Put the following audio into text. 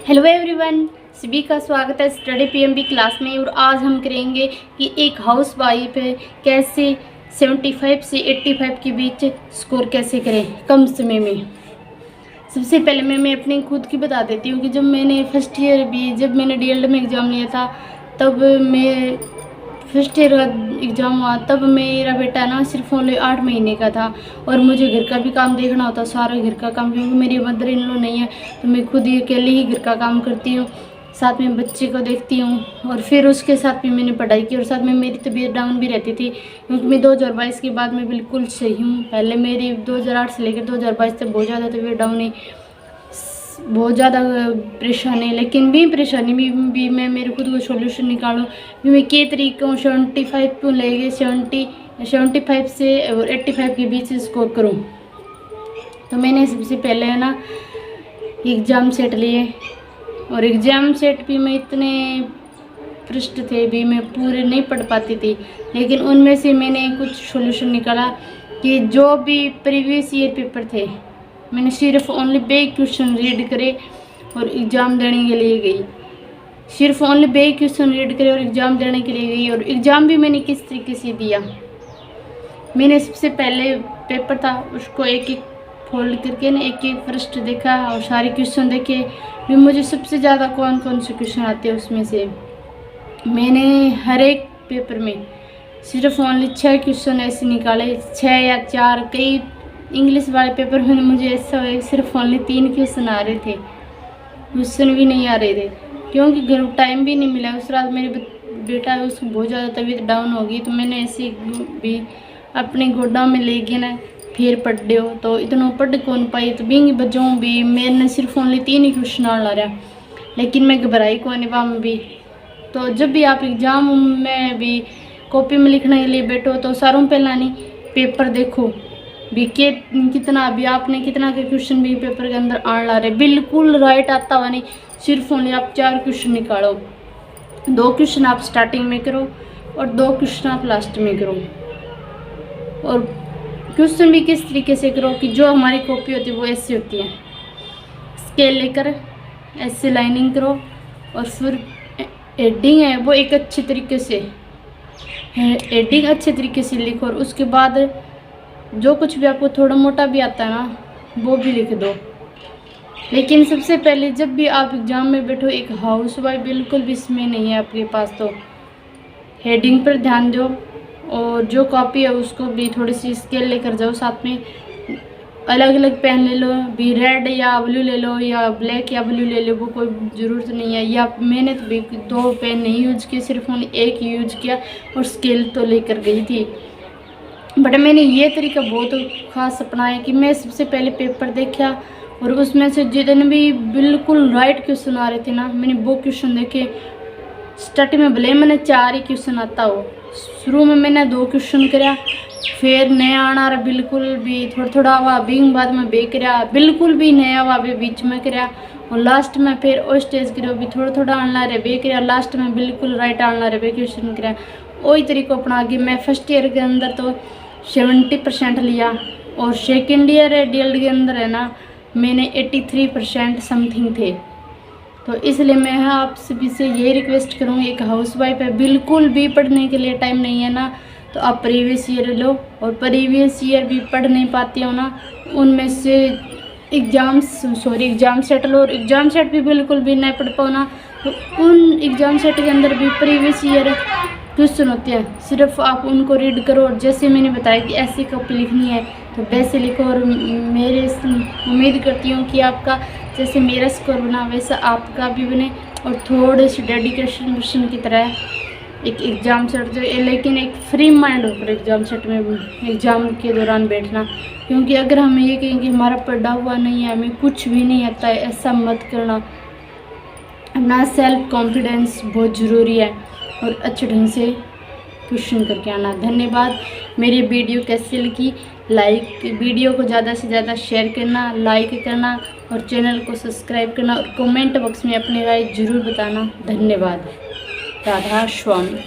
Hello everyone, सभी का स्वागत है स्टडी पीएमबी क्लास में। और आज हम करेंगे कि एक हाउस वाइफ है कैसे 75 से 85 के बीच स्कोर कैसे करें कम समय में। सबसे पहले मैं अपनी खुद की बता देती हूँ कि जब मैंने फर्स्ट ईयर जब मैंने डीएलएड में एग्ज़ाम लिया था, तब मैं फर्स्ट ईयर का एग्ज़ाम हुआ, तब मेरा बेटा ना सिर्फ ओनली 8 महीने का था और मुझे घर का भी काम देखना होता, सारा घर का काम, क्योंकि मेरी मदर इन लॉ नहीं है तो मैं खुद ही अकेले ही घर का काम करती हूँ, साथ में बच्चे को देखती हूँ और फिर उसके साथ भी मैंने पढ़ाई की और साथ में मेरी तबीयत डाउन भी रहती थी, क्योंकि मैं 2022 के बाद मैं बिल्कुल सही हूँ। पहले मेरी 2008 से लेकर 2022 तक बहुत ज़्यादा तबीयत डाउन है, बहुत ज़्यादा परेशानी है, लेकिन भी परेशानी भी मैं मेरे खुद को सॉल्यूशन निकालूँ भी मैं के तरीक़ों 75 को लेके 75 से और 85 के बीच स्कोर करूँ। तो मैंने सबसे पहले है ना एग्ज़ाम सेट लिए और एग्ज़ाम सेट भी मैं इतने पृष्ठ थे भी मैं पूरे नहीं पढ़ पाती थी, लेकिन उनमें से मैंने कुछ सॉल्यूशन निकाला कि जो भी प्रीवियस ईयर पेपर थे मैंने सिर्फ ओनली 20 क्वेश्चन रीड करे और एग्ज़ाम देने के लिए गई। सिर्फ ओनली 20 क्वेश्चन रीड करे और एग्ज़ाम देने के लिए गई। और एग्ज़ाम भी मैंने किस तरीके से दिया, मैंने सबसे पहले पेपर था उसको एक एक फोल्ड करके ना एक एक पृष्ठ देखा और सारे क्वेश्चन देखे भी मुझे सबसे ज़्यादा कौन कौन से क्वेश्चन आते हैं। उसमें से मैंने हर एक पेपर में सिर्फ ओनली 6 क्वेश्चन ऐसे निकाले, 6 या 4। कई इंग्लिश वाले पेपर में मुझे ऐसा हुआ सिर्फ ओनली 3 क्वेश्चन आ रहे थे, क्वेश्चन भी नहीं आ रहे थे, क्योंकि घर टाइम भी नहीं मिला। उस रात मेरे बेटा है उसको बहुत ज़्यादा तबीयत डाउन हो गई, तो मैंने ऐसे भी अपने गोडा में ले गए ना फिर पढ़ हो तो इतना पढ़ कौन पाई, तो बिंग बजाऊँ भी मैंने सिर्फ ओनली 3 ही क्वेश्चन आ रहा, लेकिन मैं घबराई कौन वहाँ भी। तो जब भी आप एग्ज़ाम में भी कॉपी में लिखने के लिए बैठो तो सारों पहला नहीं पेपर देखो भी के कितना भी आपने कितना के क्वेश्चन भी पेपर के अंदर आने ला रहे, बिल्कुल राइट आता हुआ नहीं। सिर्फ ओनली आप 4 क्वेश्चन निकालो, 2 क्वेश्चन आप स्टार्टिंग में करो और 2 क्वेश्चन आप लास्ट में करो। और क्वेश्चन भी किस तरीके से करो कि जो हमारी कॉपी होती है वो ऐसी होती है, स्केल लेकर ऐसे लाइनिंग करो और फिर हेडिंग है वो एक अच्छे तरीके से हेडिंग अच्छे तरीके से लिखो और उसके बाद जो कुछ भी आपको थोड़ा मोटा भी आता है ना वो भी लिख दो। लेकिन सबसे पहले जब भी आप एग्ज़ाम में बैठो, एक हाउस वाइफ बिल्कुल भी इसमें नहीं है आपके पास, तो हेडिंग पर ध्यान दो और जो कॉपी है उसको भी थोड़ी सी स्केल लेकर जाओ, साथ में अलग अलग पेन ले लो भी, रेड या ब्लू ले लो या ब्लैक या ब्लू ले लो, वो कोई ज़रूरत नहीं है। या मैंने तो भी 2 पेन नहीं यूज किए, सिर्फ ओनली 1 यूज किया और स्केल तो लेकर गई थी। बट मैंने ये तरीका बहुत ख़ास अपनाया कि मैं सबसे पहले पेपर देखा और उसमें से जितने भी बिल्कुल राइट क्वेश्चन आ रहे थे ना मैंने वो क्वेश्चन देखे। स्टार्टिंग में भले मैंने 4 ही क्वेश्चन आता हो, शुरू में मैंने 2 क्वेश्चन कराया, फिर नया आना रहा बिल्कुल भी थोड़ा थोड़ा हुआ, बिंग बाद में बे कराया, बिल्कुल भी नया हुआ भी बीच में कराया और लास्ट में फिर और स्टेज करो भी थोड़ा थोड़ा आना रहे बे कराया, लास्ट में बिल्कुल राइट आना रहे बे क्वेश्चन कराया। वही तरीका अपना के मैं फर्स्ट ईयर के अंदर तो 70% लिया और सेकेंड ईयर डीएलएड के अंदर है ना मैंने 83% समथिंग थे। तो इसलिए मैं आप सभी से ये रिक्वेस्ट करूँगी, एक हाउस वाइफ है बिल्कुल भी पढ़ने के लिए टाइम नहीं है ना तो आप प्रीवियस ईयर लो, और प्रीवियस ईयर भी पढ़ नहीं पाती हो ना उनमें से एग्ज़ाम सेट लो, और एग्ज़ाम सेट भी बिल्कुल भी नहीं पढ़ पाओ ना तो उन एग्ज़ाम सेट के अंदर भी प्रीवियस ईयर क्वेश्चन होते हैं, सिर्फ आप उनको रीड करो और जैसे मैंने बताया कि ऐसी कॉपी लिखनी है तो वैसे लिखो। और मेरे उम्मीद करती हूँ कि आपका जैसे मेरा स्कोर बना वैसा आपका भी बने और थोड़े से डेडिकेशन की तरह एक एग्ज़ाम सेट जो, लेकिन एक फ्री माइंड होकर एग्ज़ाम सेट में एग्ज़ाम के दौरान बैठना। क्योंकि अगर हम ये कहें कि हमारा पढ़ा हुआ नहीं है, हमें कुछ भी नहीं आता है, ऐसा मत करना। अपना सेल्फ कॉन्फिडेंस बहुत ज़रूरी है और अच्छे ढंग से क्वेश्चन करके आना। धन्यवाद। मेरी वीडियो कैसी लगी, वीडियो को ज़्यादा से ज़्यादा शेयर करना, लाइक करना और चैनल को सब्सक्राइब करना और कमेंट बॉक्स में अपनी राय ज़रूर बताना। धन्यवाद। राधा स्वामी।